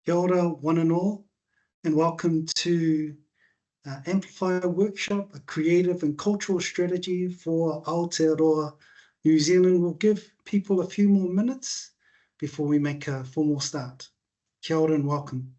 Kia ora, one and all, and welcome to Amplify Workshop, a creative and cultural strategy for Aotearoa, New Zealand. We'll give people a few more minutes before we make a formal start. Kia ora and welcome.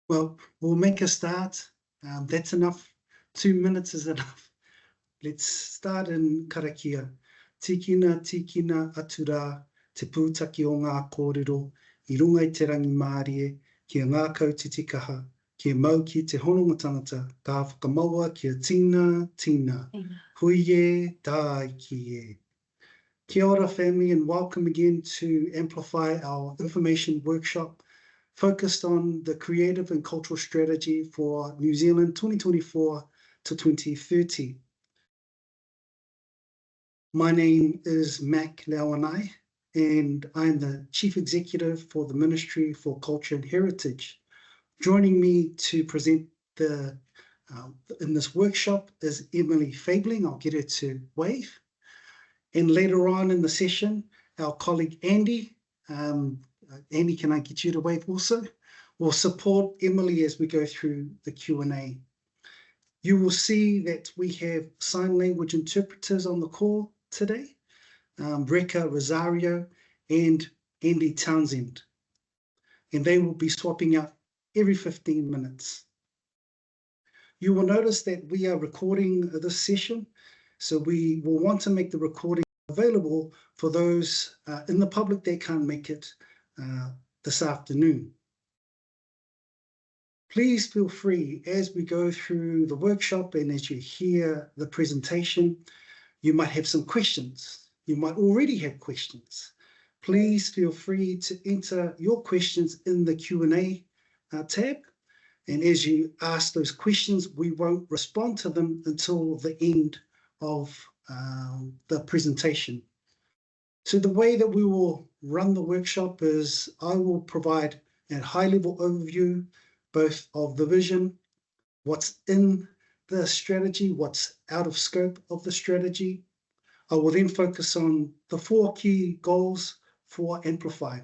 Well, we'll make a start. That's enough. 2 minutes is enough. Let's start in karakia. Tikina atura, te pūtaki o ngā kōrero, I runga I te rangi mārie, kia ngā kautitikaha, kia mau ki te hononga tangata, ka whakamaua kia tina. Huie, tā ki e. Kia ora family and welcome again to Amplify, our information workshop focused on the creative and cultural strategy for New Zealand 2024 to 2030. My name is Mac Lauanai, and I'm the Chief Executive for the Ministry for Culture and Heritage. Joining me to present in this workshop is Emily Fabling. I'll get her to wave. And later on in the session, our colleague Andy, Andy, can I get you to wave also? Will support Emily as we go through the Q&A. You will see that we have sign language interpreters on the call today, Reka Rosario and Andy Townsend. And they will be swapping out every 15 minutes. You will notice that we are recording this session, so we will want to make the recording available for those in the public that can't make it this afternoon. Please feel free as we go through the workshop and as you hear the presentation, you might have some questions. You might already have questions. Please feel free to enter your questions in the Q&A tab. And as you ask those questions, we won't respond to them until the end of the presentation. So the way that we will run the workshop is I will provide a high-level overview both of the vision, what's in the strategy, what's out of scope of the strategy. I will then focus on the 4 key goals for Amplify.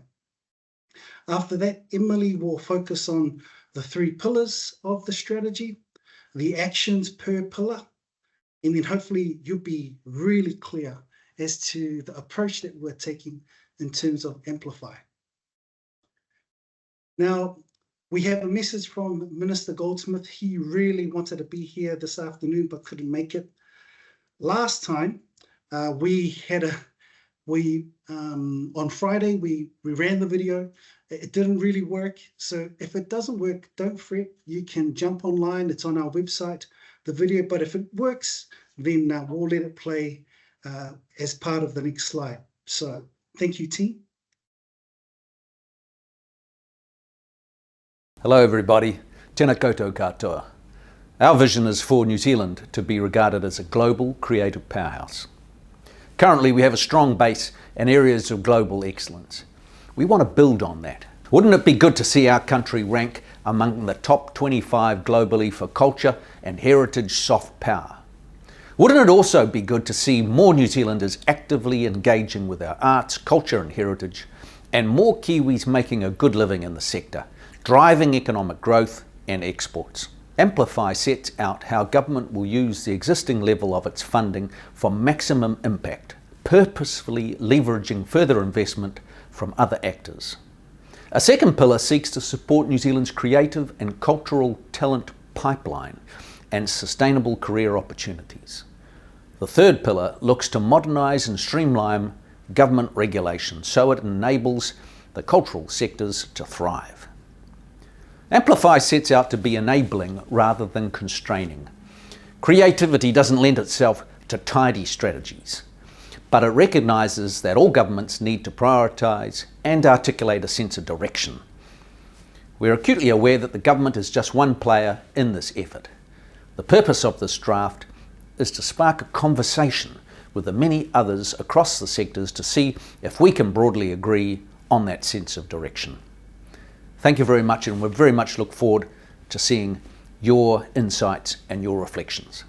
After that, Emily will focus on the 3 pillars of the strategy, the actions per pillar, and then hopefully you'll be really clear as to the approach that we're taking in terms of Amplify. Now, we have a message from Minister Goldsmith. He really wanted to be here this afternoon, but couldn't make it. Last time, on Friday, we ran the video. It didn't really work. So if it doesn't work, don't fret. You can jump online. It's on our website, the video. But if it works, then we'll let it play as part of the next slide. So thank you, team. Hello everybody, tēnā koutou katoa. Our vision is for New Zealand to be regarded as a global creative powerhouse. Currently we have a strong base in areas of global excellence. We want to build on that. Wouldn't it be good to see our country rank among the top 25 globally for culture and heritage soft power? Wouldn't it also be good to see more New Zealanders actively engaging with our arts, culture and heritage, and more Kiwis making a good living in the sector, driving economic growth and exports? Amplify sets out how government will use the existing level of its funding for maximum impact, purposefully leveraging further investment from other actors. A second pillar seeks to support New Zealand's creative and cultural talent pipeline and sustainable career opportunities. The third pillar looks to modernise and streamline government regulation so it enables the cultural sectors to thrive. Amplify sets out to be enabling rather than constraining. Creativity doesn't lend itself to tidy strategies, but it recognises that all governments need to prioritise and articulate a sense of direction. We're acutely aware that the government is just one player in this effort. The purpose of this draft is to spark a conversation with the many others across the sectors to see if we can broadly agree on that sense of direction. Thank you very much, and we very much look forward to seeing your insights and your reflections.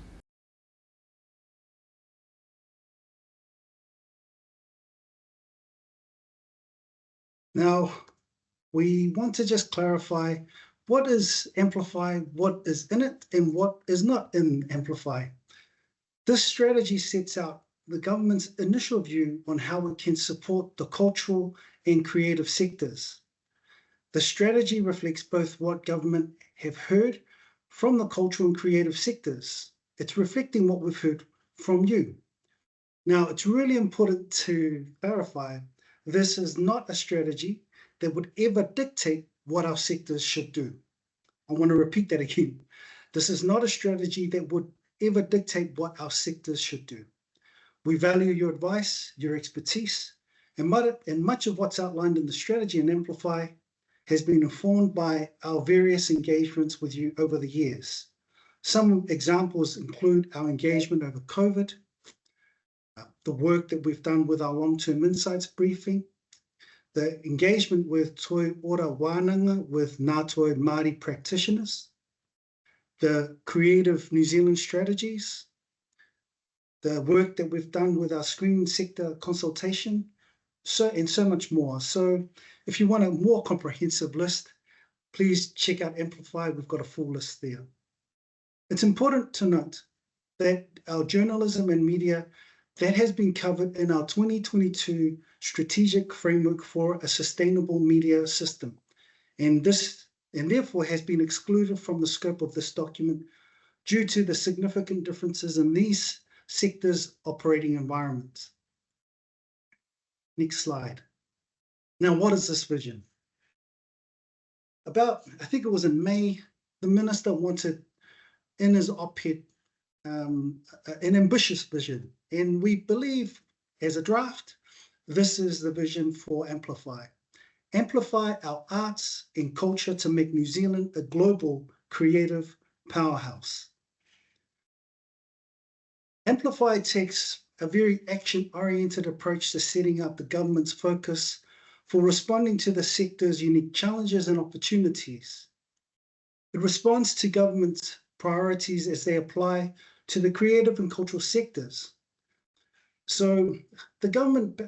Now, we want to just clarify what is Amplify, what is in it, and what is not in Amplify. This strategy sets out the government's initial view on how it can support the cultural and creative sectors. The strategy reflects both what government have heard from the cultural and creative sectors. It's reflecting what we've heard from you. Now, it's really important to clarify, this is not a strategy that would ever dictate what our sectors should do. I want to repeat that again. This is not a strategy that would ever dictate what our sectors should do. We value your advice, your expertise, and much of what's outlined in the strategy and Amplify has been informed by our various engagements with you over the years. Some examples include our engagement over COVID, the work that we've done with our long-term insights briefing, the engagement with Toi Ora Wānanga with Ngātoi Māori practitioners, the creative New Zealand strategies, the work that we've done with our screen sector consultation, and so much more. So if you want a more comprehensive list, please check out Amplify. We've got a full list there. It's important to note that our journalism and media, that has been covered in our 2022 strategic framework for a sustainable media system. And therefore has been excluded from the scope of this document due to the significant differences in these sectors' operating environments. Next slide. Now, what is this vision? I think it was in May, the minister wanted in his op-ed an ambitious vision. And we believe, as a draft, this is the vision for Amplify. Amplify our arts and culture to make New Zealand a global creative powerhouse. Amplify takes a very action-oriented approach to setting up the government's focus for responding to the sector's unique challenges and opportunities. It responds to government's priorities as they apply to the creative and cultural sectors. So the government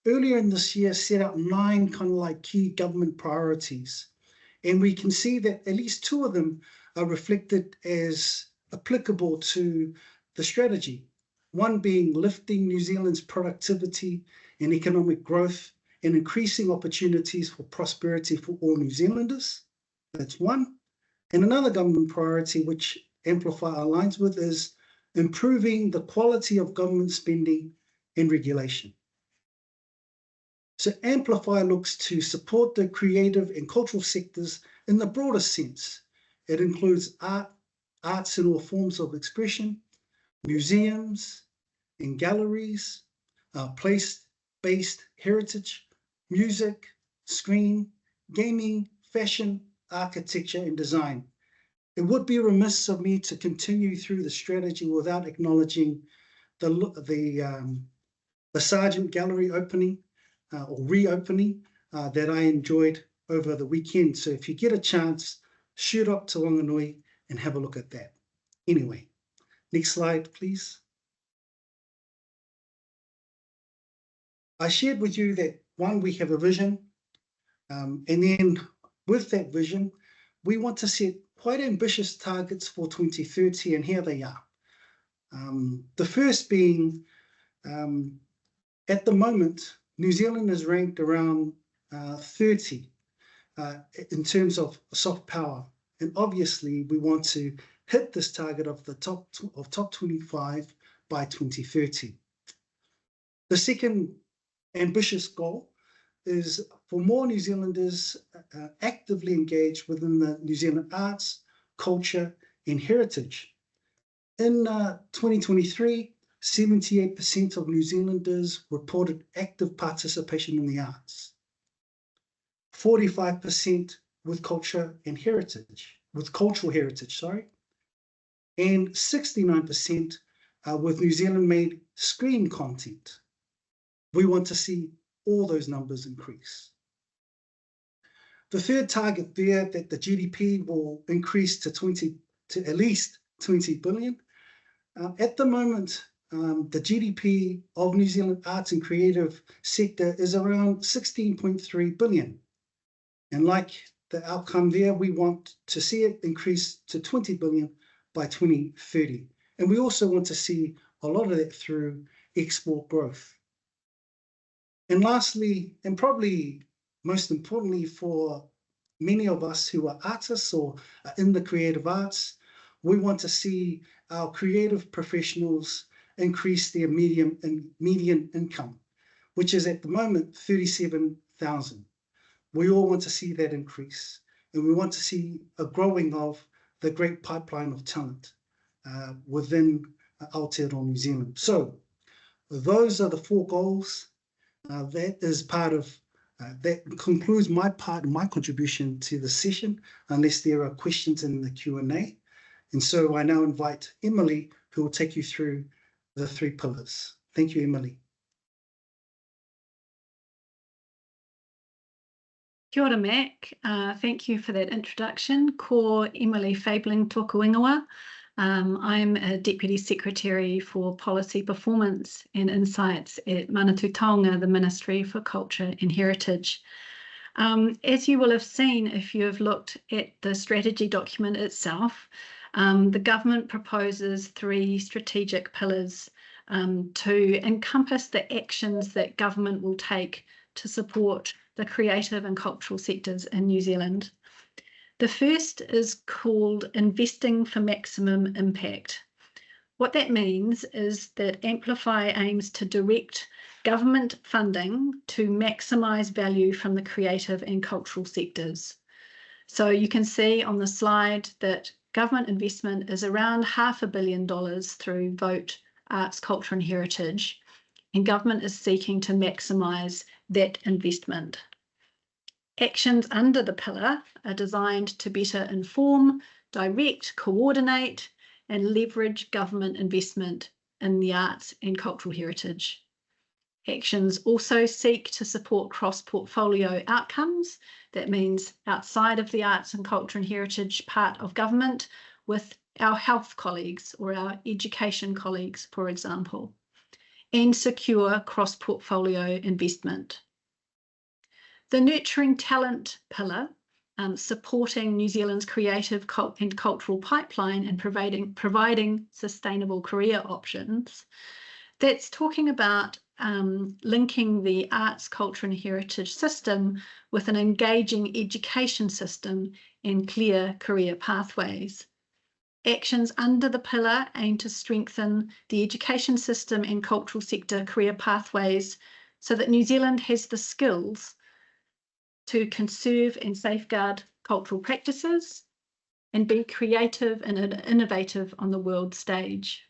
earlier in this year set out 9 kind of like key government priorities. And we can see that at least 2 of them are reflected as applicable to the strategy. One being lifting New Zealand's productivity and economic growth and increasing opportunities for prosperity for all New Zealanders. That's one. And another government priority, which Amplify aligns with, is improving the quality of government spending and regulation. So Amplify looks to support the creative and cultural sectors in the broadest sense. It includes arts in all forms of expression, museums and galleries, place-based heritage, music, screen, gaming, fashion, architecture, and design. It would be remiss of me to continue through the strategy without acknowledging the Sargent Gallery opening or reopening that I enjoyed over the weekend. So if you get a chance, shoot up to Wanganui and have a look at that. Anyway, next slide, please. I shared with you that, one, we have a vision, and then with that vision, we want to set quite ambitious targets for 2030, and here they are. The first being, at the moment, New Zealand is ranked around 30 in terms of soft power, and obviously we want to hit this target of the top 25 by 2030. The second ambitious goal is for more New Zealanders actively engaged within the New Zealand arts, culture, and heritage. In 2023, 78% of New Zealanders reported active participation in the arts. 45% with cultural heritage, and 69% with New Zealand-made screen content. We want to see all those numbers increase. The third target there, that the GDP will increase to at least 20 billion. At the moment, the GDP of New Zealand arts and creative sector is around 16.3 billion. And like the outcome there, we want to see it increase to 20 billion by 2030. And we also want to see a lot of that through export growth. And lastly, and probably most importantly for many of us who are artists or are in the creative arts, we want to see our creative professionals increase their median income, which is at the moment 37,000. We all want to see that increase, and we want to see a growing of the great pipeline of talent within Aotearoa New Zealand. So those are the 4 goals. That is part of, that concludes my part, my contribution to the session, unless there are questions in the Q&A. And so I now invite Emily, who will take you through the 3 pillars. Thank you, Emily. Kia ora, Mac. Thank you for that introduction. Ko Emily Fabling tōku ingoa. I'm a Deputy Secretary for Policy Performance and Insights at Manatū Taonga, the Ministry for Culture and Heritage. As you will have seen if you have looked at the strategy document itself, the government proposes 3 strategic pillars to encompass the actions that government will take to support the creative and cultural sectors in New Zealand. The first is called Investing for Maximum Impact. What that means is that Amplify aims to direct government funding to maximise value from the creative and cultural sectors. So you can see on the slide that government investment is around $500 million through Vote, Arts, Culture and Heritage, and government is seeking to maximise that investment. Actions under the pillar are designed to better inform, direct, coordinate and leverage government investment in the arts and cultural heritage. Actions also seek to support cross-portfolio outcomes. That means outside of the arts and culture and heritage part of government with our health colleagues or our education colleagues, for example, and secure cross-portfolio investment. The Nurturing Talent pillar, supporting New Zealand's creative and cultural pipeline and providing sustainable career options. That's talking about linking the arts, culture and heritage system with an engaging education system and clear career pathways. Actions under the pillar aim to strengthen the education system and cultural sector career pathways so that New Zealand has the skills to conserve and safeguard cultural practices and be creative and innovative on the world stage.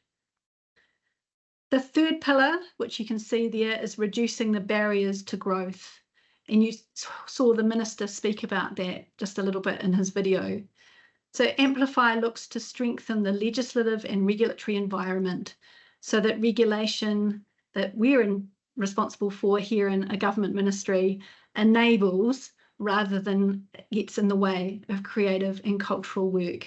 The third pillar, which you can see there, is reducing the barriers to growth. And you saw the Minister speak about that just a little bit in his video. So Amplify looks to strengthen the legislative and regulatory environment so that regulation that we're responsible for here in a government ministry enables rather than gets in the way of creative and cultural work.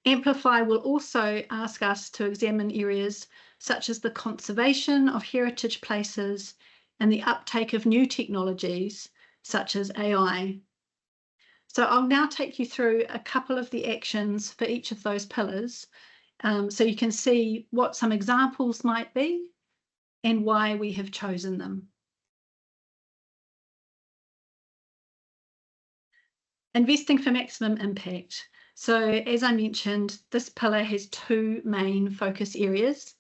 Amplify will also ask us to examine areas such as the conservation of heritage places and the uptake of new technologies such as AI. So I'll now take you through a couple of the actions for each of those pillars so you can see what some examples might be and why we have chosen them. Investing for maximum impact. So as I mentioned, this pillar has 2 main focus areas.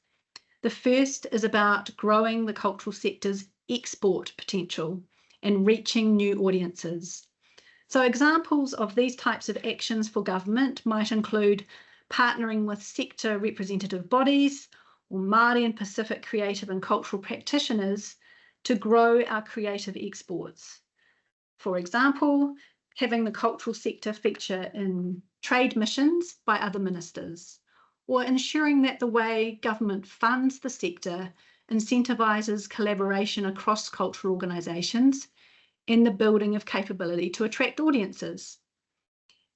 The first is about growing the cultural sector's export potential and reaching new audiences. So examples of these types of actions for government might include partnering with sector representative bodies or Māori and Pacific creative and cultural practitioners to grow our creative exports. For example, having the cultural sector feature in trade missions by other ministers, or ensuring that the way government funds the sector incentivises collaboration across cultural organisations in the building of capability to attract audiences,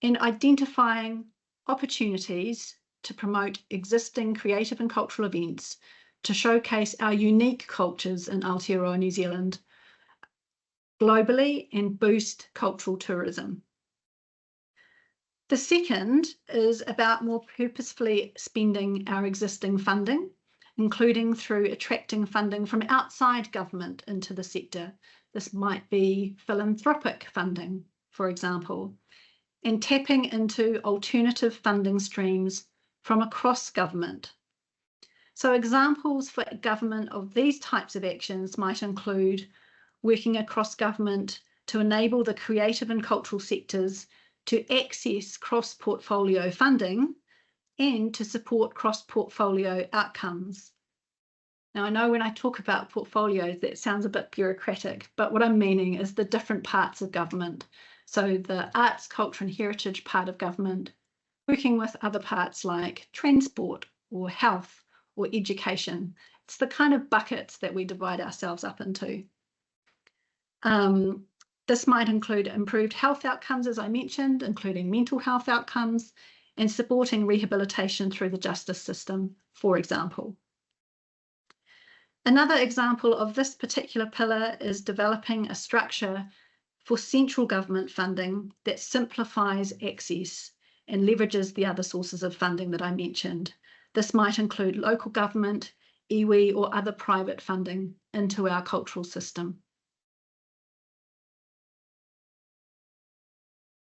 and identifying opportunities to promote existing creative and cultural events to showcase our unique cultures in Aotearoa New Zealand globally and boost cultural tourism. The second is about more purposefully spending our existing funding, including through attracting funding from outside government into the sector. This might be philanthropic funding, for example, and tapping into alternative funding streams from across government. So examples for government of these types of actions might include working across government to enable the creative and cultural sectors to access cross-portfolio funding and to support cross-portfolio outcomes. Now, I know when I talk about portfolios, that sounds a bit bureaucratic, but what I'm meaning is the different parts of government. So the arts, culture and heritage part of government, working with other parts like transport or health or education. It's the kind of buckets that we divide ourselves up into. This might include improved health outcomes, as I mentioned, including mental health outcomes, and supporting rehabilitation through the justice system, for example. Another example of this particular pillar is developing a structure for central government funding that simplifies access and leverages the other sources of funding that I mentioned. This might include local government, iwi, or other private funding into our cultural system.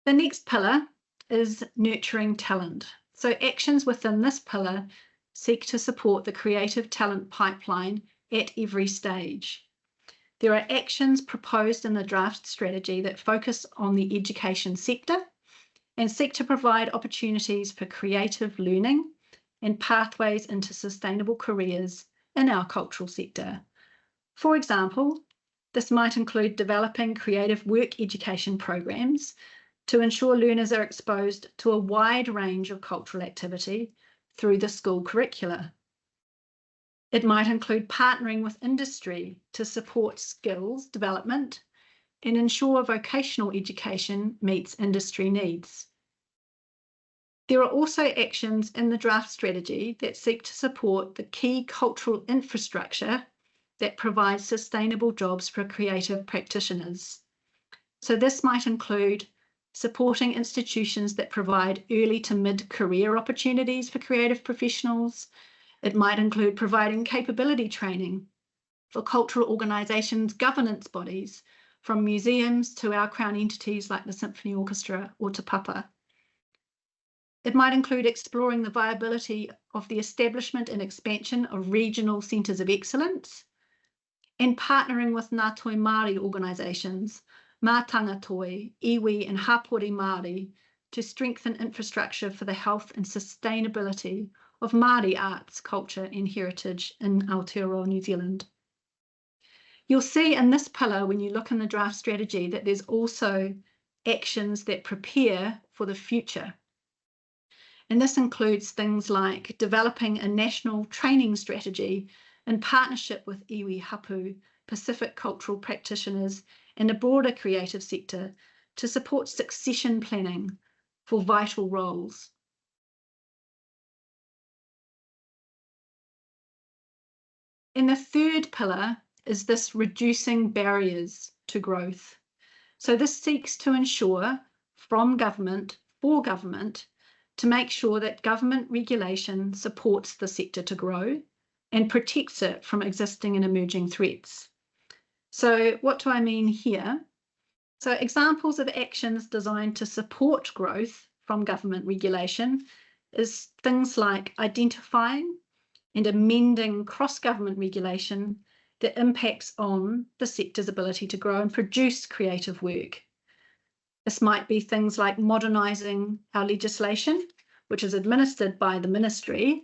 The next pillar is nurturing talent. So actions within this pillar seek to support the creative talent pipeline at every stage. There are actions proposed in the draft strategy that focus on the education sector and seek to provide opportunities for creative learning and pathways into sustainable careers in our cultural sector. For example, this might include developing creative work education programs to ensure learners are exposed to a wide range of cultural activity through the school curricula. It might include partnering with industry to support skills development and ensure vocational education meets industry needs. There are also actions in the draft strategy that seek to support the key cultural infrastructure that provides sustainable jobs for creative practitioners. So this might include supporting institutions that provide early to mid-career opportunities for creative professionals. It might include providing capability training for cultural organisations' governance bodies, from museums to our Crown entities like the Symphony Orchestra or Te Papa. It might include exploring the viability of the establishment and expansion of regional centres of excellence and partnering with Ngā Toi Māori organisations, Mā Tangatoi, Iwi and Hapori Māori to strengthen infrastructure for the health and sustainability of Māori arts, culture and heritage in Aotearoa, New Zealand. You'll see in this pillar, when you look in the draft strategy, that there's also actions that prepare for the future. And this includes things like developing a national training strategy in partnership with iwi, hapu, Pacific cultural practitioners and a broader creative sector to support succession planning for vital roles. And the third pillar is this reducing barriers to growth. So this seeks to ensure from government, for government, to make sure that government regulation supports the sector to grow and protects it from existing and emerging threats. So what do I mean here? So examples of actions designed to support growth from government regulation is things like identifying and amending cross-government regulation that impacts on the sector's ability to grow and produce creative work. This might be things like modernising our legislation, which is administered by the ministry,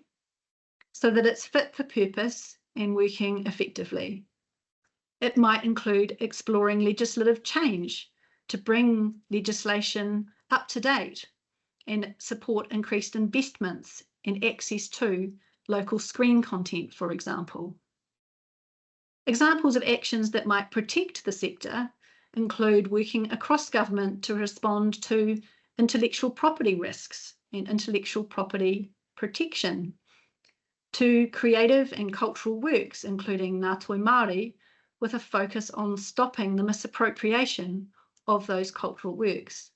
so that it's fit for purpose and working effectively. It might include exploring legislative change to bring legislation up to date and support increased investments and access to local screen content, for example. Examples of actions that might protect the sector include working across government to respond to intellectual property risks and intellectual property protection, to creative and cultural works, including Ngā Toi Māori, with a focus on stopping the misappropriation of those cultural works.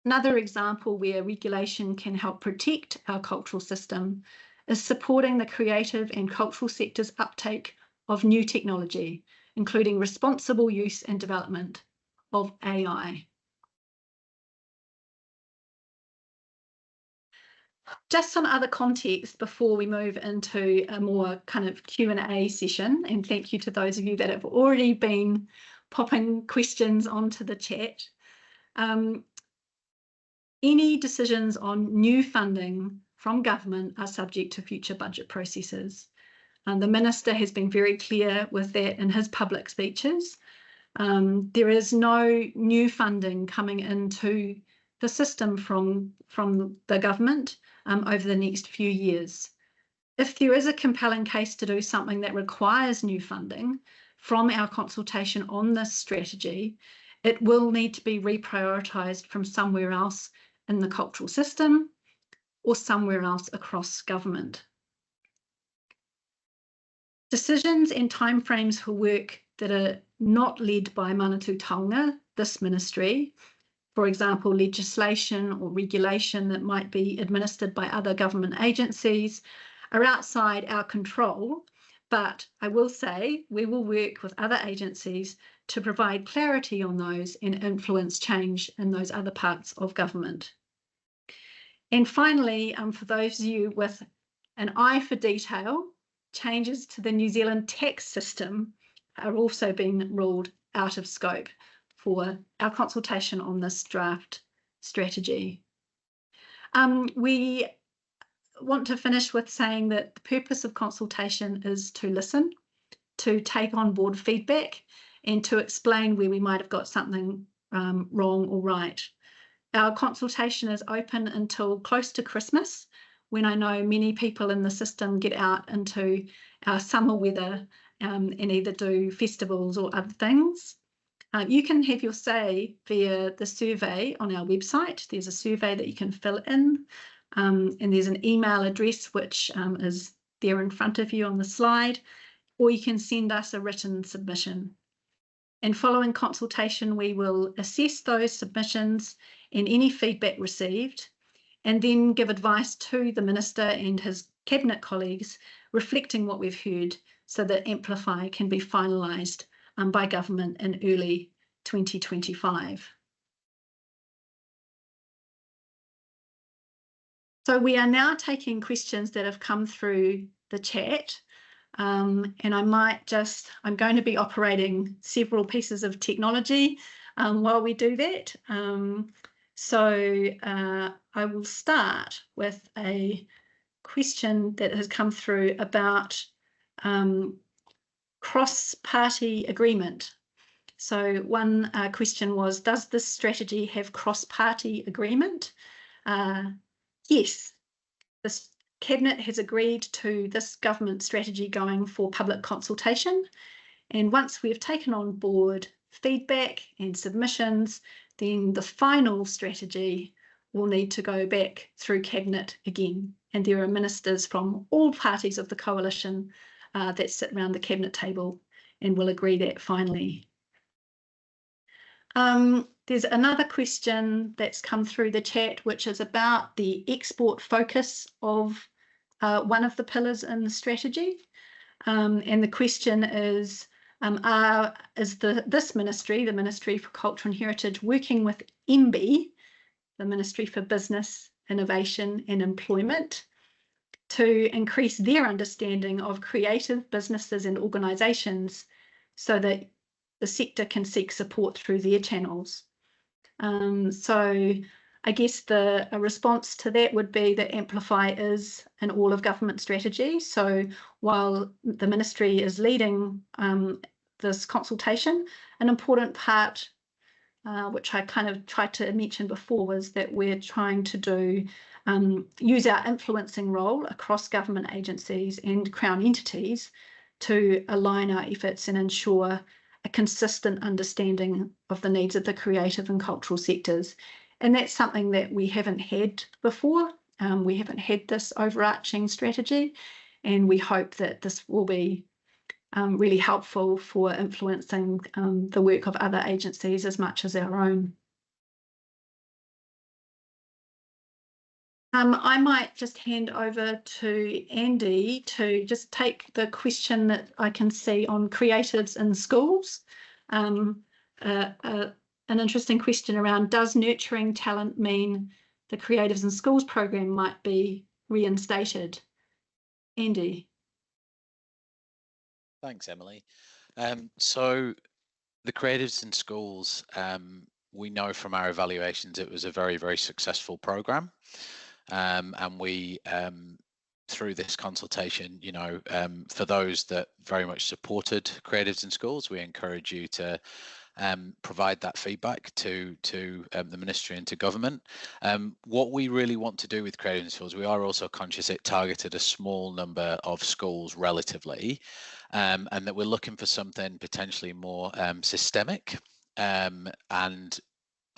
Another example where regulation can help protect our cultural system is supporting the creative and cultural sector's uptake of new technology, including responsible use and development of AI. Just some other context before we move into a more kind of Q&A session, and thank you to those of you that have already been popping questions onto the chat. Any decisions on new funding from government are subject to future budget processes. The Minister has been very clear with that in his public speeches. There is no new funding coming into the system from the government over the next few years. If there is a compelling case to do something that requires new funding from our consultation on this strategy, it will need to be reprioritised from somewhere else in the cultural system or somewhere else across government. Decisions and timeframes for work that are not led by Manatū Taonga, this ministry, for example, legislation or regulation that might be administered by other government agencies, are outside our control. But I will say we will work with other agencies to provide clarity on those and influence change in those other parts of government. And finally, for those of you with an eye for detail, changes to the New Zealand tax system are also being ruled out of scope for our consultation on this draft strategy. We want to finish with saying that the purpose of consultation is to listen, to take on board feedback, and to explain where we might have got something wrong or right. Our consultation is open until close to Christmas, when I know many people in the system get out into our summer weather and either do festivals or other things. You can have your say via the survey on our website. There's a survey that you can fill in, and there's an email address which is there in front of you on the slide, or you can send us a written submission. And following consultation, we will assess those submissions and any feedback received, and then give advice to the Minister and his Cabinet colleagues, reflecting what we've heard, so that Amplify can be finalised by government in early 2025. So we are now taking questions that have come through the chat, and I'm going to be operating several pieces of technology while we do that. So I will start with a question that has come through about cross-party agreement. So one question was, does this strategy have cross-party agreement? Yes, the Cabinet has agreed to this government strategy going for public consultation. And once we've taken on board feedback and submissions, then the final strategy will need to go back through Cabinet again. And there are ministers from all parties of the coalition that sit around the Cabinet table and will agree that finally. There's another question that's come through the chat, which is about the export focus of one of the pillars in the strategy. And the question is, this ministry, the Ministry for Culture and Heritage, working with MB, the Ministry for Business, Innovation and Employment, to increase their understanding of creative businesses and organisations so that the sector can seek support through their channels. So I guess a response to that would be that Amplify is an all-of-government strategy. So while the Ministry is leading this consultation, an important part, which I kind of tried to mention before, was that we're trying to do use our influencing role across government agencies and Crown entities to align our efforts and ensure a consistent understanding of the needs of the creative and cultural sectors. And that's something that we haven't had before. We haven't had this overarching strategy, and we hope that this will be really helpful for influencing the work of other agencies as much as our own. I might just hand over to Andy to just take the question that I can see on creatives in schools. An interesting question around, does nurturing talent mean the Creatives in Schools program might be reinstated? Andy. Thanks, Emily. So the Creatives in Schools, we know from our evaluations it was a very, very successful program. And we, through this consultation, you know, for those that very much supported Creatives in Schools, we encourage you to provide that feedback to the Ministry and to government. What we really want to do with Creatives in Schools, we are also conscious it targeted a small number of schools relatively, and that we're looking for something potentially more systemic, and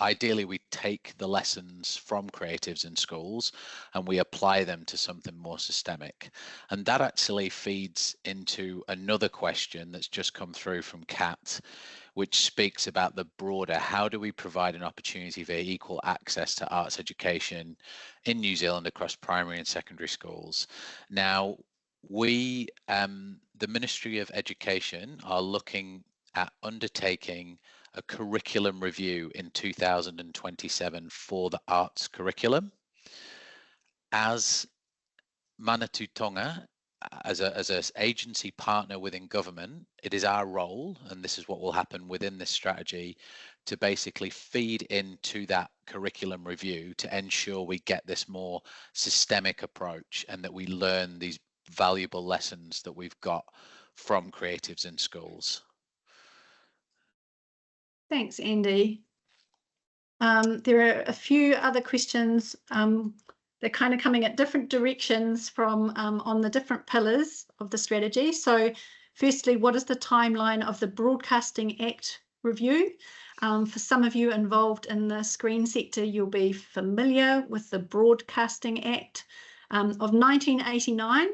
ideally we take the lessons from Creatives in Schools and we apply them to something more systemic. And that actually feeds into another question that's just come through from Kat, which speaks about the broader, how do we provide an opportunity for equal access to arts education in New Zealand across primary and secondary schools? Now, we, the Ministry of Education, are looking at undertaking a curriculum review in 2027 for the arts curriculum. As Manatu Tonga, as an agency partner within government, it is our role, and this is what will happen within this strategy, to basically feed into that curriculum review to ensure we get this more systemic approach and that we learn these valuable lessons that we've got from Creatives in Schools. Thanks, Andy. There are a few other questions. They're kind of coming at different directions from on the different pillars of the strategy. So firstly, what is the timeline of the Broadcasting Act review? For some of you involved in the screen sector, you'll be familiar with the Broadcasting Act of 1989,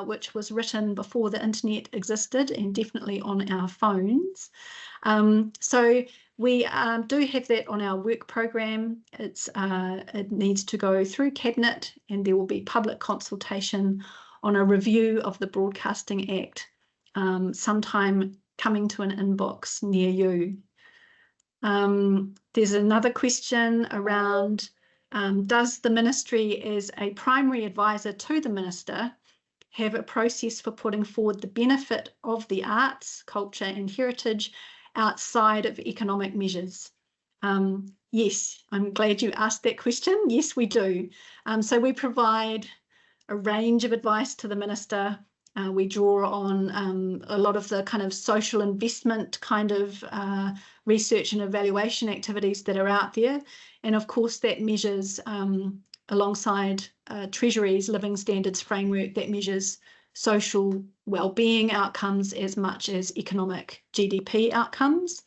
which was written before the internet existed and definitely on our phones. So we do have that on our work program. It needs to go through Cabinet, and there will be public consultation on a review of the Broadcasting Act sometime coming to an inbox near you. There's another question around, does the Ministry, as a primary advisor to the Minister, have a process for putting forward the benefit of the arts, culture and heritage outside of economic measures? Yes, I'm glad you asked that question. Yes, we do. So we provide a range of advice to the Minister. We draw on a lot of the kind of social investment kind of research and evaluation activities that are out there. And of course, that measures alongside Treasury's Living Standards framework that measures social well-being outcomes as much as economic GDP outcomes.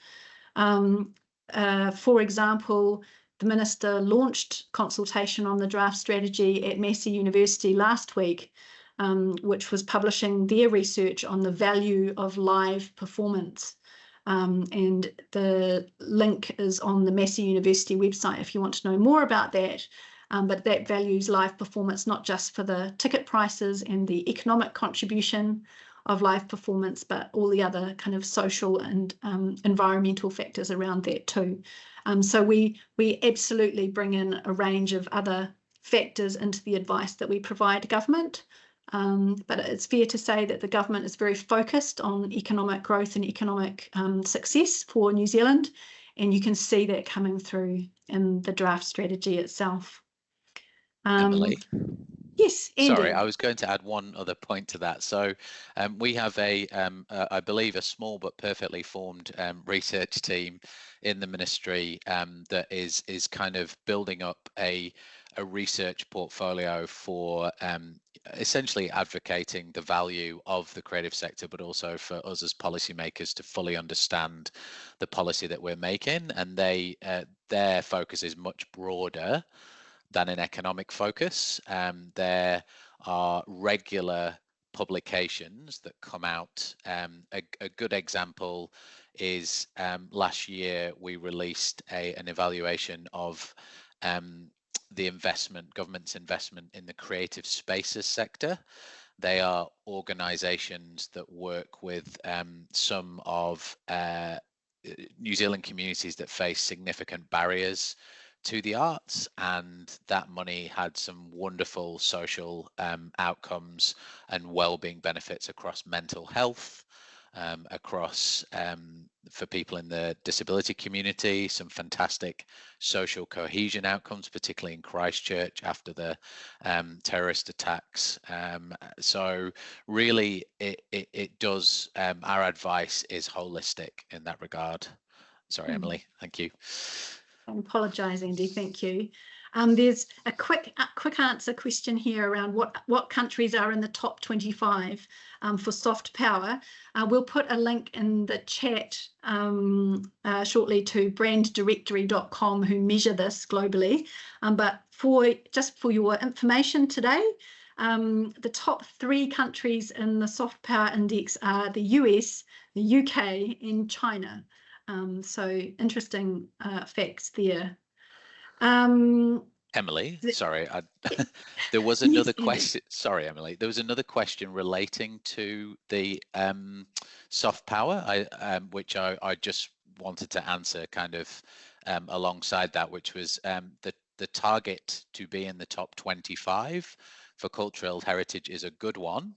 For example, the Minister launched consultation on the draft strategy at Massey University last week, which was publishing their research on the value of live performance. And the link is on the Massey University website if you want to know more about that. But that values live performance not just for the ticket prices and the economic contribution of live performance, but all the other kind of social and environmental factors around that too. So we absolutely bring in a range of other factors into the advice that we provide government. But it's fair to say that the government is very focused on economic growth and economic success for New Zealand. and you can see that coming through in the draft strategy itself. Emily? Yes, Andy. Sorry, I was going to add one other point to that. So we have I believe, a small but perfectly formed research team in the ministry that is kind of building up a research portfolio for essentially advocating the value of the creative sector, but also for us as policymakers to fully understand the policy that we're making. And their focus is much broader than an economic focus. There are regular publications that come out. A good example is last year we released an evaluation of the government's investment in the creative spaces sector. They are organisations that work with some of New Zealand communities that face significant barriers to the arts, and that money had some wonderful social outcomes and well-being benefits across mental health, across for people in the disability community, some fantastic social cohesion outcomes, particularly in Christchurch after the terrorist attacks. So really it does, our advice is holistic in that regard. Sorry, Emily, thank you. I apologise, Andy. Thank you. There's a quick answer question here around what countries are in the top 25 for soft power. We'll put a link in the chat shortly to branddirectory.com, who measure this globally. But just for your information today, the top 3 countries in the soft power index are the US, the UK, and China. So interesting facts there. Emily, sorry, there was another question. Sorry, Emily, there was another question relating to the soft power, which I just wanted to answer kind of alongside that, which was the target to be in the top 25 for cultural heritage is a good one.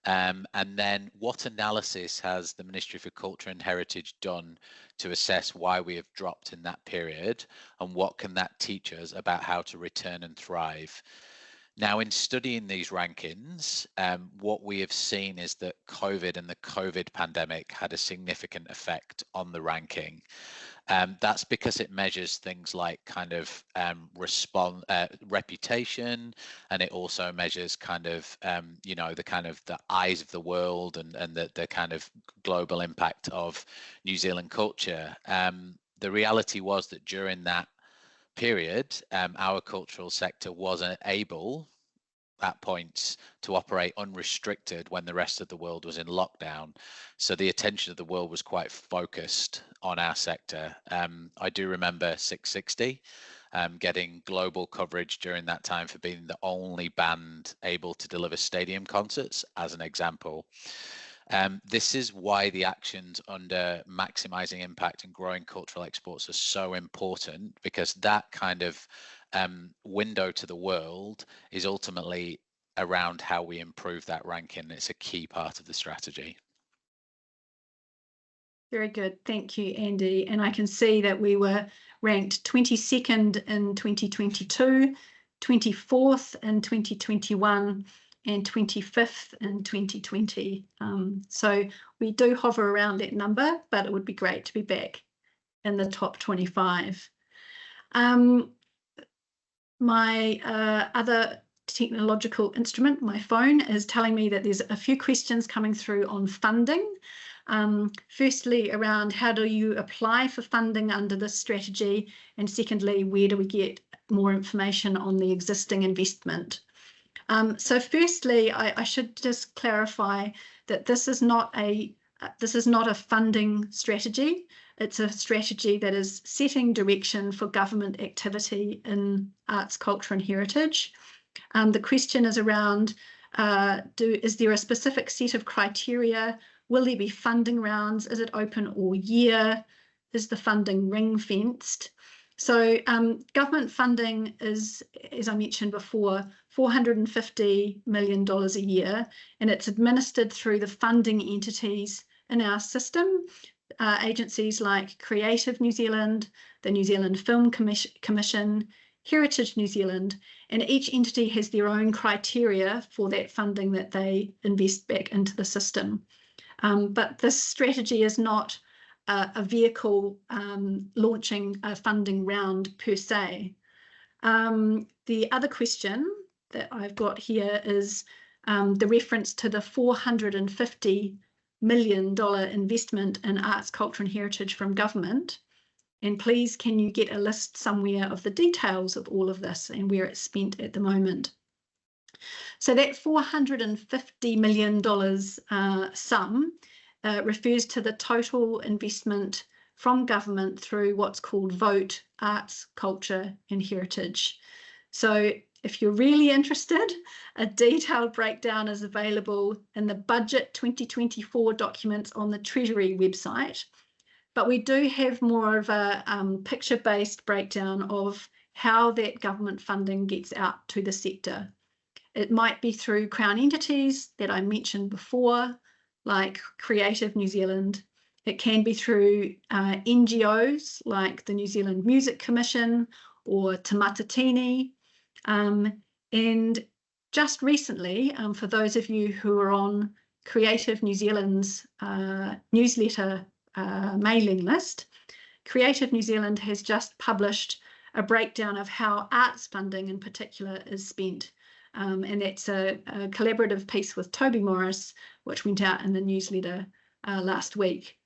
And then what analysis has the Ministry for Culture and Heritage done to assess why we have dropped in that period, and what can that teach us about how to return and thrive? Now, in studying these rankings, what we have seen is that COVID and the COVID pandemic had a significant effect on the ranking. That's because it measures things like kind of reputation, and it also measures kind of the eyes of the world and the kind of global impact of New Zealand culture. The reality was that during that period, our cultural sector wasn't able at points to operate unrestricted when the rest of the world was in lockdown. So the attention of the world was quite focused on our sector. I do remember 660 getting global coverage during that time for being the only band able to deliver stadium concerts, as an example. This is why the actions under maximising impact and growing cultural exports are so important, because that kind of window to the world is ultimately around how we improve that ranking. It's a key part of the strategy. Very good. Thank you, Andy. And I can see that we were ranked 22nd in 2022, 24th in 2021, and 25th in 2020. So we do hover around that number, but it would be great to be back in the top 25. My other technological instrument, my phone, is telling me that there's a few questions coming through on funding. Firstly, around how do you apply for funding under this strategy? And secondly, where do we get more information on the existing investment? So firstly, I should just clarify that this is not a funding strategy. It's a strategy that is setting direction for government activity in arts, culture and heritage. The question is around, is there a specific set of criteria? Will there be funding rounds? Is it open all year? Is the funding ring-fenced? So government funding is, as I mentioned before, $450 million a year, and it's administered through the funding entities in our system. agencies like Creative New Zealand, the New Zealand Film Commission, Heritage New Zealand, and each entity has their own criteria for that funding that they invest back into the system. But this strategy is not a vehicle launching a funding round per se. The other question that I've got here is the reference to the $450 million investment in arts, culture and heritage from government. And please, can you get a list somewhere of the details of all of this and where it's spent at the moment? So that $450 million sum refers to the total investment from government through what's called VOTE, Arts, Culture and Heritage. So if you're really interested, a detailed breakdown is available in the Budget 2024 documents on the Treasury website. But we do have more of a picture-based breakdown of how that government funding gets out to the sector. It might be through Crown entities that I mentioned before, like Creative New Zealand. It can be through NGOs like the New Zealand Music Commission or Te Matatini. And just recently, for those of you who are on Creative New Zealand's newsletter mailing list, Creative New Zealand has just published a breakdown of how arts funding in particular is spent. And that's a collaborative piece with Toby Morris, which went out in the newsletter last week.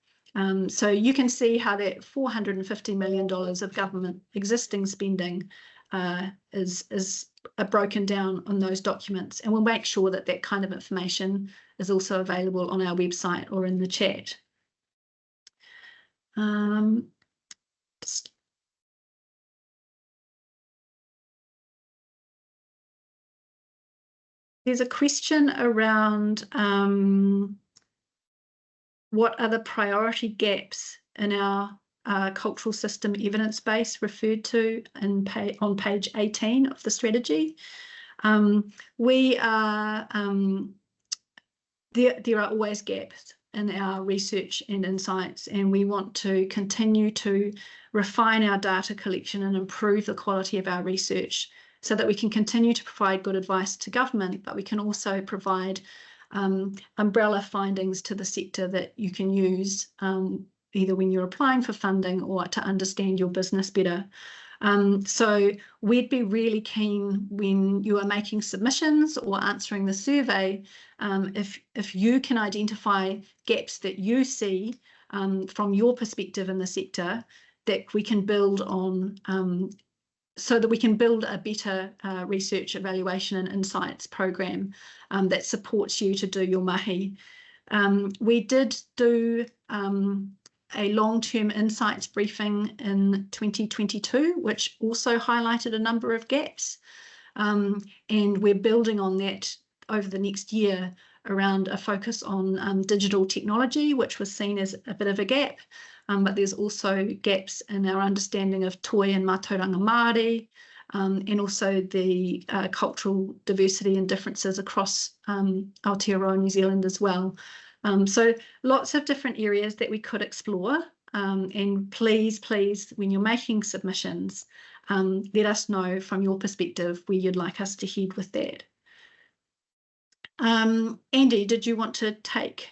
So you can see how that $450 million of government existing spending is broken down on those documents. And we'll make sure that that kind of information is also available on our website or in the chat. There's a question around what are the priority gaps in our cultural system evidence base referred to on page 18 of the strategy. There are always gaps in our research and insights, and we want to continue to refine our data collection and improve the quality of our research so that we can continue to provide good advice to government, but we can also provide umbrella findings to the sector that you can use either when you're applying for funding or to understand your business better. So we'd be really keen when you are making submissions or answering the survey, if you can identify gaps that you see from your perspective in the sector that we can build on, so that we can build a better research, evaluation and insights program that supports you to do your mahi. We did do a long-term insights briefing in 2022, which also highlighted a number of gaps. And we're building on that over the next year around a focus on digital technology, which was seen as a bit of a gap. But there's also gaps in our understanding of toi and mātauranga Māori, and also the cultural diversity and differences across Aotearoa New Zealand as well. So lots of different areas that we could explore, and please, when you're making submissions, let us know from your perspective where you'd like us to head with that. Andy, did you want to take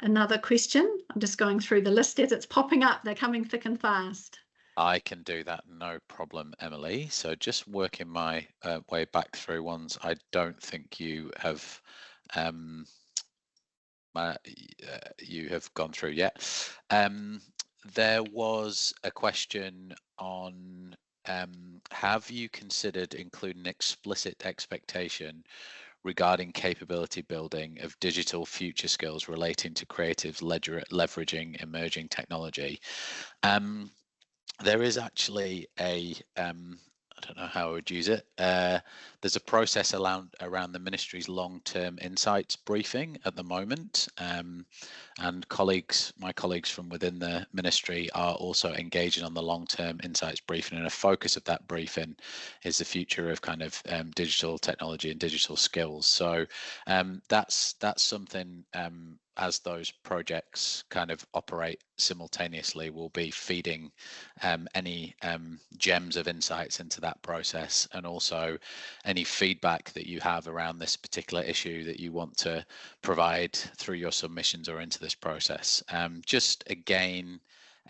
another question? I'm just going through the list as it's popping up. They're coming thick and fast. I can do that, no problem, Emily. So just working my way back through ones I don't think you have gone through yet. There was a question on have you considered including explicit expectation regarding capability building of digital future skills relating to creatives leveraging emerging technology? There is actually a I don't know how I would use it. There's a process around the ministry's long-term insights briefing at the moment, and my colleagues from within the ministry are also engaging on the long-term insights briefing, and a focus of that briefing is the future of kind of digital technology and digital skills. So that's something as those projects kind of operate simultaneously, we'll be feeding any gems of insights into that process, and also any feedback that you have around this particular issue that you want to provide through your submissions or into this process. Just again,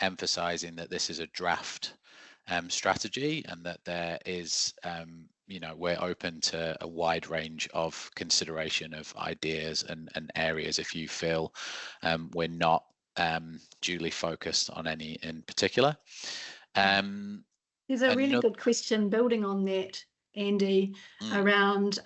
emphasizing that this is a draft strategy, and that there is, we're open to a wide range of consideration of ideas and areas if you feel we're not duly focused on any in particular. There's a really good question building on that, Andy, around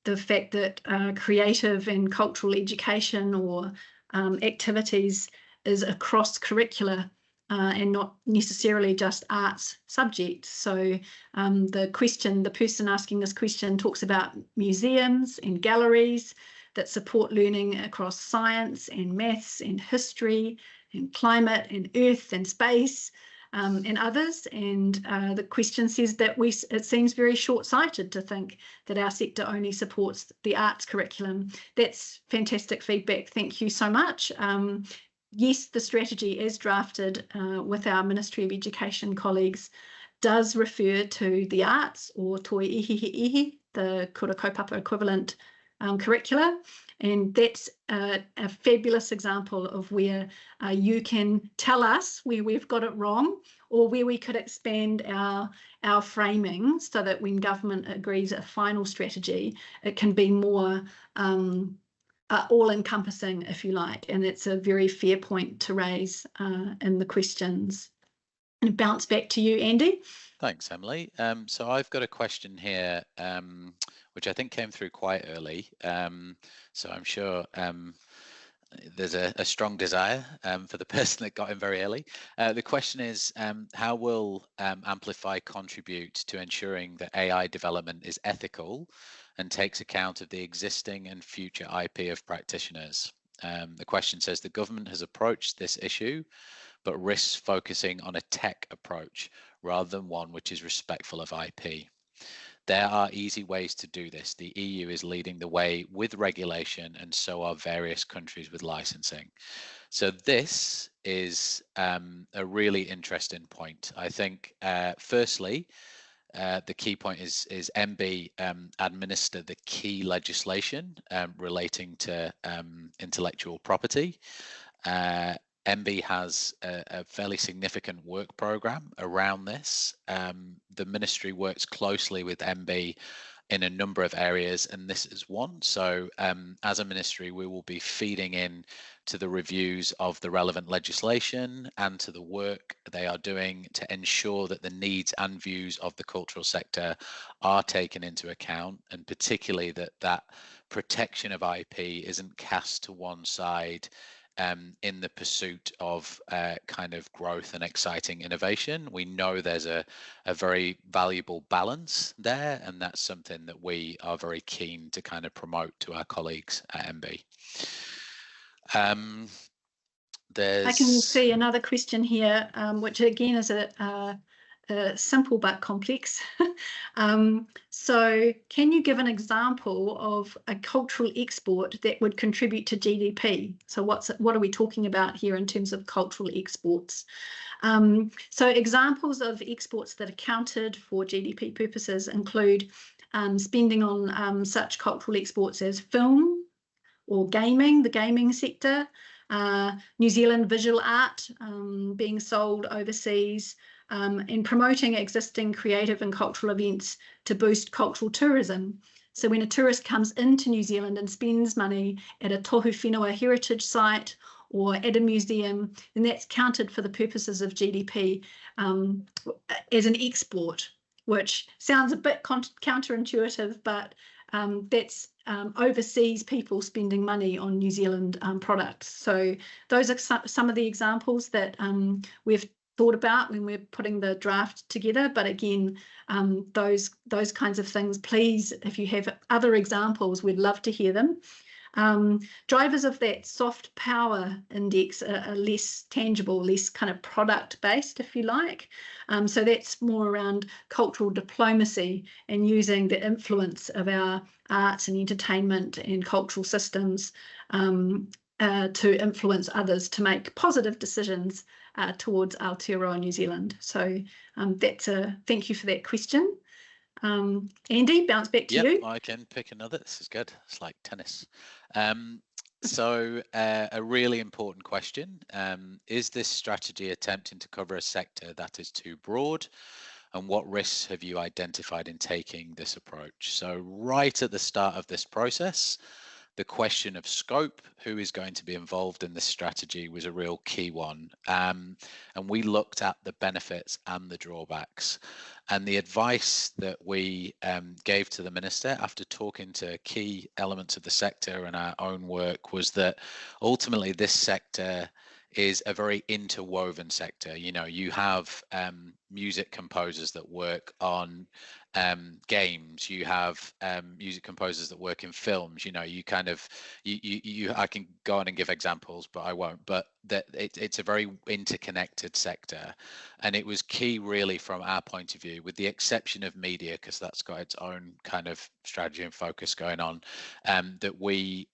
the fact that creative and cultural education or activities is across curricula and not necessarily just arts subjects. So the person asking this question talks about museums and galleries that support learning across science and maths and history and climate and earth and space and others. And the question says that it seems very short-sighted to think that our sector only supports the arts curriculum. That's fantastic feedback. Thank you so much. Yes, the strategy as drafted with our Ministry of Education colleagues does refer to the arts, or toi ihi, the kura kaupapa equivalent curricula. And that's a fabulous example of where you can tell us where we've got it wrong, or where we could expand our framing so that when government agrees a final strategy, it can be more all-encompassing, if you like. And it's a very fair point to raise in the questions. And bounce back to you, Andy. Thanks, Emily. So I've got a question here, which I think came through quite early. So I'm sure there's a strong desire for the person that got in very early. The question is, how will Amplify contribute to ensuring that AI development is ethical and takes account of the existing and future IP of practitioners? The question says, the government has approached this issue, but risks focusing on a tech approach rather than one which is respectful of IP. There are easy ways to do this. The EU is leading the way with regulation, and so are various countries with licensing. So this is a really interesting point. I think, firstly, the key point is MB administer the key legislation relating to intellectual property. MB has a fairly significant work program around this. The ministry works closely with MB in a number of areas, and this is one. So as a ministry, we will be feeding in to the reviews of the relevant legislation and to the work they are doing to ensure that the needs and views of the cultural sector are taken into account, and particularly that protection of IP isn't cast to one side in the pursuit of kind of growth and exciting innovation. We know there's a very valuable balance there, and that's something that we are very keen to kind of promote to our colleagues at MB. I can see another question here, which again is a simple but complex. So can you give an example of a cultural export that would contribute to GDP? So what are we talking about here in terms of cultural exports? So examples of exports that are counted for GDP purposes include spending on such cultural exports as film or gaming, the gaming sector, New Zealand visual art being sold overseas, and promoting existing creative and cultural events to boost cultural tourism. So when a tourist comes into New Zealand and spends money at a tohu whenua heritage site or at a museum, then that's counted for the purposes of GDP as an export, which sounds a bit counterintuitive, but that's overseas people spending money on New Zealand products. So those are some of the examples that we've thought about when we're putting the draft together. But again, those kinds of things, please, if you have other examples, we'd love to hear them. Drivers of that soft power index are less tangible, less kind of product based, if you like. So that's more around cultural diplomacy and using the influence of our arts and entertainment and cultural systems to influence others to make positive decisions towards Aotearoa New Zealand. So thank you for that question. Andy, bounce back to you. I can pick another. This is good. It's like tennis. So a really important question. Is this strategy attempting to cover a sector that is too broad? And what risks have you identified in taking this approach? So right at the start of this process, the question of scope, who is going to be involved in this strategy, was a real key one. And we looked at the benefits and the drawbacks. And the advice that we gave to the Minister after talking to key elements of the sector and our own work was that ultimately this sector is a very interwoven sector. You know, you have music composers that work on games, you have music composers that work in films. You know, you kind of I can go on and give examples, but I won't. But that it's a very interconnected sector, and it was key really from our point of view, with the exception of media, because that's got its own kind of strategy and focus going on, that we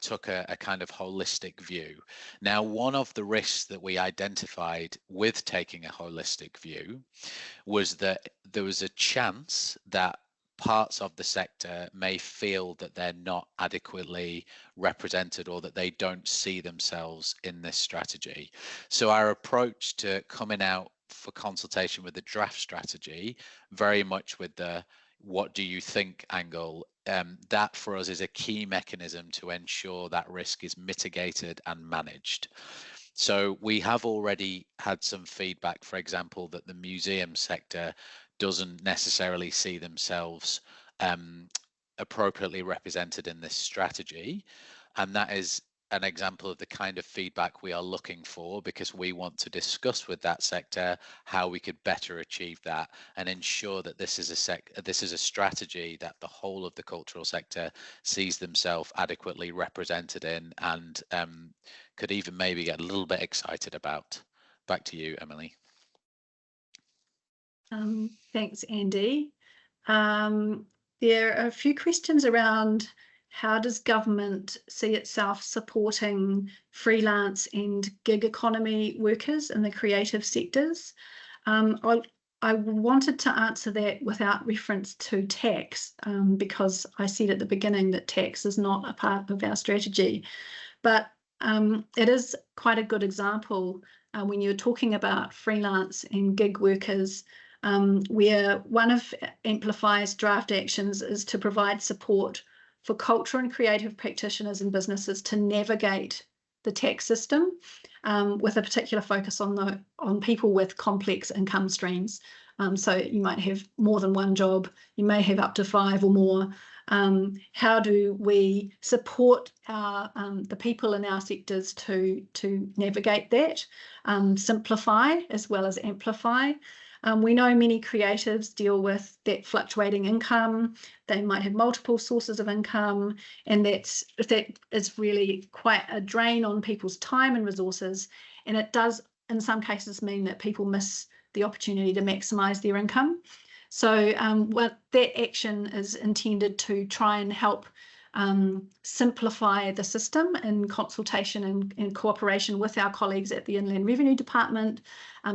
took a kind of holistic view. Now, one of the risks that we identified with taking a holistic view was that there was a chance that parts of the sector may feel that they're not adequately represented or that they don't see themselves in this strategy. So our approach to coming out for consultation with the draft strategy, very much with the what do you think angle, that for us is a key mechanism to ensure that risk is mitigated and managed. So we have already had some feedback, for example, that the museum sector doesn't necessarily see themselves appropriately represented in this strategy. And that is an example of the kind of feedback we are looking for, because we want to discuss with that sector how we could better achieve that and ensure that this is a strategy that the whole of the cultural sector sees themselves adequately represented in, and could even maybe get a little bit excited about. Back to you, Emily. Thanks, Andy. There are a few questions around how does government see itself supporting freelance and gig economy workers in the creative sectors? I wanted to answer that without reference to tax, because I said at the beginning that tax is not a part of our strategy. But it is quite a good example when you're talking about freelance and gig workers, where one of Amplify's draft actions is to provide support for cultural and creative practitioners and businesses to navigate the tax system, with a particular focus on people with complex income streams. So you might have more than one job, you may have up to 5 or more. How do we support the people in our sectors to navigate that, simplify as well as amplify? We know many creatives deal with that fluctuating income. They might have multiple sources of income, and that is really quite a drain on people's time and resources. And it does, in some cases, mean that people miss the opportunity to maximise their income. So what that action is intended to try and help simplify the system in consultation and cooperation with our colleagues at the Inland Revenue Department,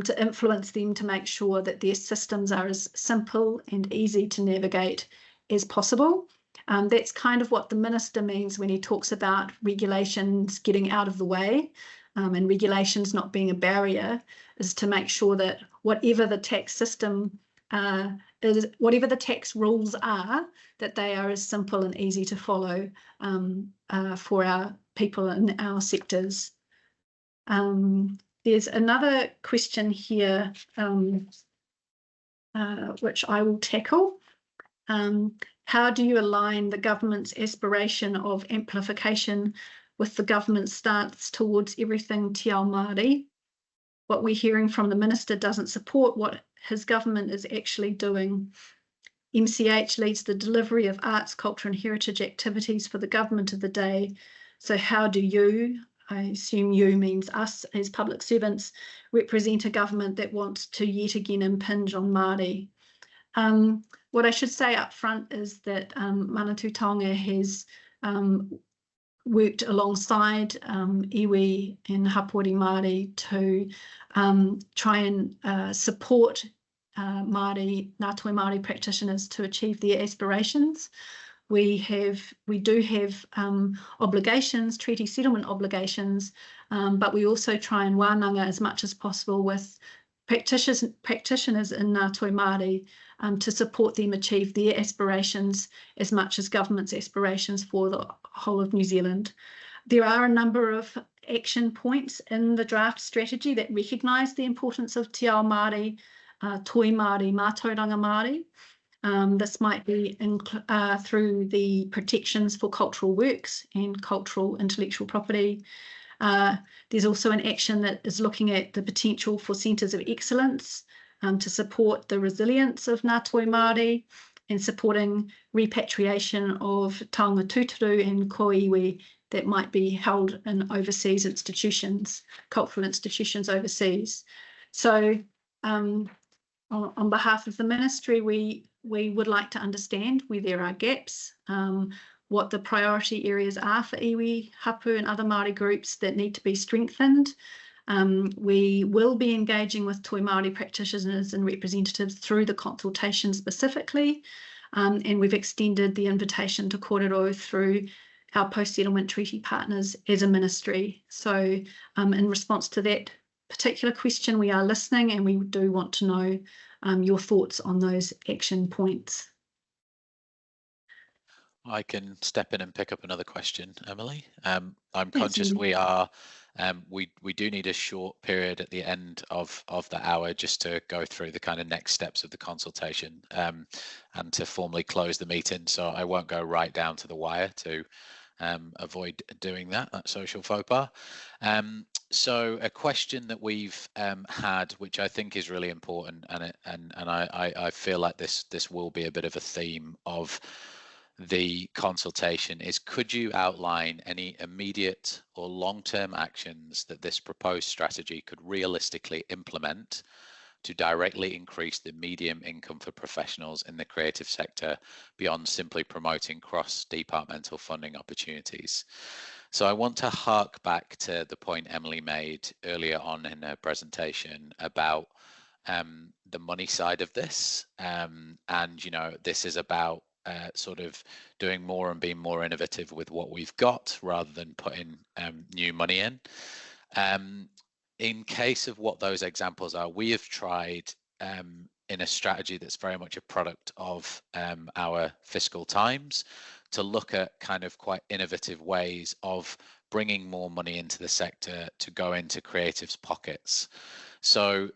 to influence them to make sure that their systems are as simple and easy to navigate as possible. That's kind of what the Minister means when he talks about regulations getting out of the way, and regulations not being a barrier, is to make sure that whatever the tax system whatever the tax rules are, that they are as simple and easy to follow for our people in our sectors. There's another question here, which I will tackle. How do you align the government's aspiration of amplification with the government's stance towards everything Te Ao Māori? What we're hearing from the Minister doesn't support what his government is actually doing. MCH leads the delivery of arts, culture and heritage activities for the government of the day. So how do you, I assume you means us as public servants, represent a government that wants to yet again impinge on Māori? What I should say up front is that Manatū Taonga has worked alongside iwi and hapori Māori to try and support Māori, Ngātoe Māori practitioners to achieve their aspirations. We do have obligations, treaty settlement obligations, but we also try and wānanga as much as possible with practitioners in Ngātoe Māori to support them achieve their aspirations as much as government's aspirations for the whole of New Zealand. There are a number of action points in the draft strategy that recognise the importance of te ao Māori, toi Māori, mātauranga Māori. This might be through the protections for cultural works and cultural intellectual property. There's also an action that is looking at the potential for centres of excellence to support the resilience of Ngātoe Māori and supporting repatriation of taonga tūturu and koiwi that might be held in overseas institutions, cultural institutions overseas. So on behalf of the ministry, we would like to understand where there are gaps, what the priority areas are for iwi, hapu and other Māori groups that need to be strengthened. We will be engaging with Toi Māori practitioners and representatives through the consultation specifically, and we've extended the invitation to kōrero through our post-settlement treaty partners as a ministry. So in response to that particular question, we are listening and we do want to know your thoughts on those action points. I can step in and pick up another question, Emily. I'm Thanks, conscious Andy. we are, we do need a short period at the end of the hour just to go through the kind of next steps of the consultation and to formally close the meeting. So I won't go right down to the wire to avoid doing that social faux pas. So a question that we've had, which I think is really important, and I feel like this will be a bit of a theme of the consultation, is could you outline any immediate or long-term actions that this proposed strategy could realistically implement to directly increase the medium income for professionals in the creative sector beyond simply promoting cross-departmental funding opportunities? So I want to hark back to the point Emily made earlier on in her presentation about the money side of this, and this is about sort of doing more and being more innovative with what we've got rather than putting new money in. In case of what those examples are, we have tried in a strategy that's very much a product of our fiscal times to look at kind of quite innovative ways of bringing more money into the sector to go into creatives' pockets. So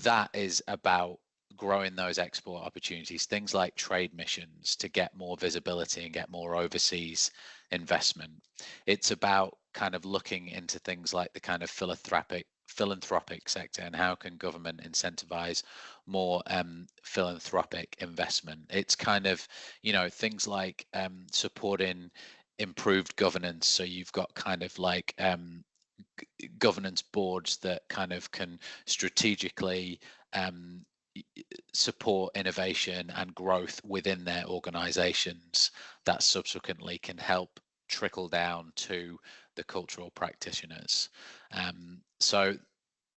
that is about growing those export opportunities, things like trade missions to get more visibility and get more overseas investment. It's about kind of looking into things like the kind of philanthropic sector and how can government incentivize more philanthropic investment. It's kind of, things like supporting improved governance. So you've got kind of like governance boards that kind of can strategically support innovation and growth within their organizations that subsequently can help trickle down to the cultural practitioners. So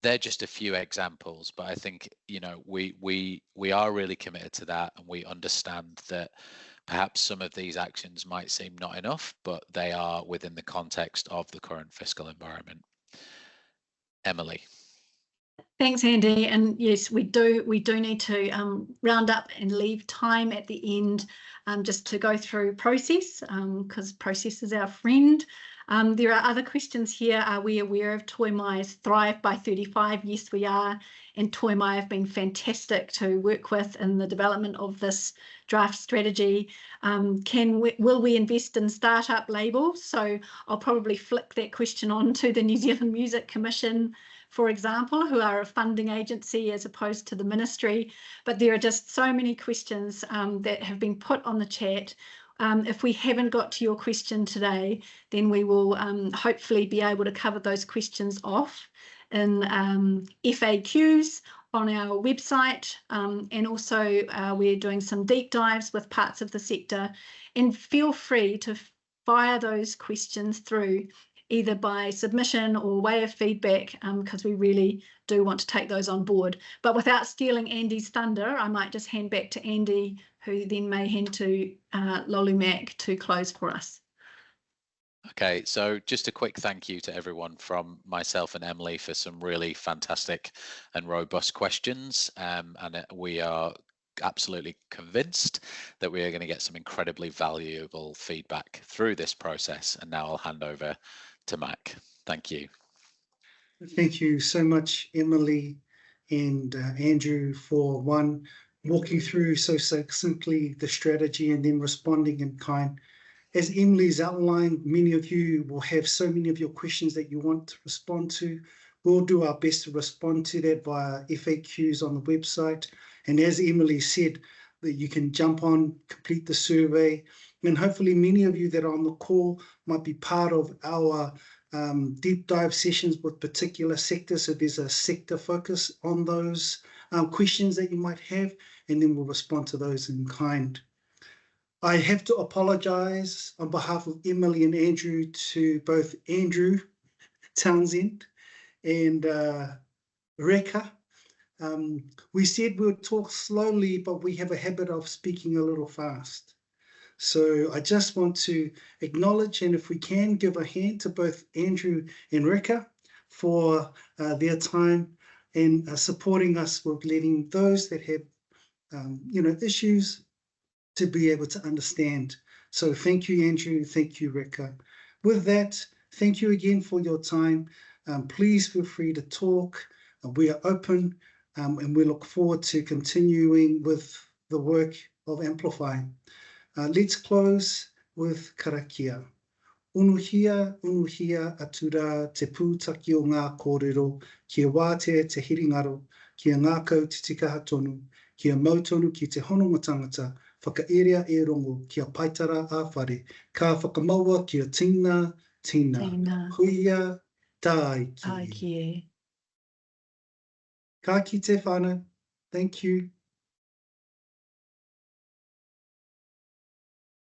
they're just a few examples, but I think we are really committed to that, and we understand that perhaps some of these actions might seem not enough, but they are within the context of the current fiscal environment. Emily. Thanks, Andy. And yes, we do need to round up and leave time at the end just to go through process, because process is our friend. There are other questions here. Are we aware of Toi Mai's Thrive by 35? Yes, we are. And Toi Mai have been fantastic to work with in the development of this draft strategy. Will we invest in startup labels? So I'll probably flick that question on to the New Zealand Music Commission, for example, who are a funding agency as opposed to the ministry. But there are just so many questions that have been put on the chat. If we haven't got to your question today, then we will hopefully be able to cover those questions off in FAQs on our website, and also we're doing some deep dives with parts of the sector. And feel free to fire those questions through either by submission or way of feedback, because we really do want to take those on board. But without stealing Andy's thunder, I might just hand back to Andy, who then may hand to Lolu Mac to close for us. Okay, so just a quick thank you to everyone from myself and Emily for some really fantastic and robust questions. And we are absolutely convinced that we are going to get some incredibly valuable feedback through this process. And now I'll hand over to Mac. Thank you. Thank you so much, Emily and Andrew, for walking through so succinctly the strategy and then responding in kind. As Emily's outlined, many of you will have so many of your questions that you want to respond to. We'll do our best to respond to that via FAQs on the website. And as Emily said, that you can jump on, complete the survey, and hopefully many of you that are on the call might be part of our deep dive sessions with particular sectors. So there's a sector focus on those questions that you might have, and then we'll respond to those in kind. I have to apologize on behalf of Emily and Andrew to both Andrew Townsend and Reka. We said we'll talk slowly, but we have a habit of speaking a little fast. So I just want to acknowledge, and if we can, give a hand to both Andrew and Reka for their time and supporting us with letting those that have issues to be able to understand. So thank you, Andrew. Thank you, Reka. With that, thank you again for your time. Please feel free to talk. We are open, and we look forward to continuing with the work of Amplify. Let's close with karakia. Unuhia, unuhia atura te pūtaki o ngā kōrero, kia wātea te hiringaro, kia ngākau te tikaha tonu, kia mautonu ki te hononga tangata, whakaerea e rongo, kia paitara a whare, ka whakamaua kia tina, tina, huia, tai ki. Ai ki e. Ka ki te whānau. Thank you.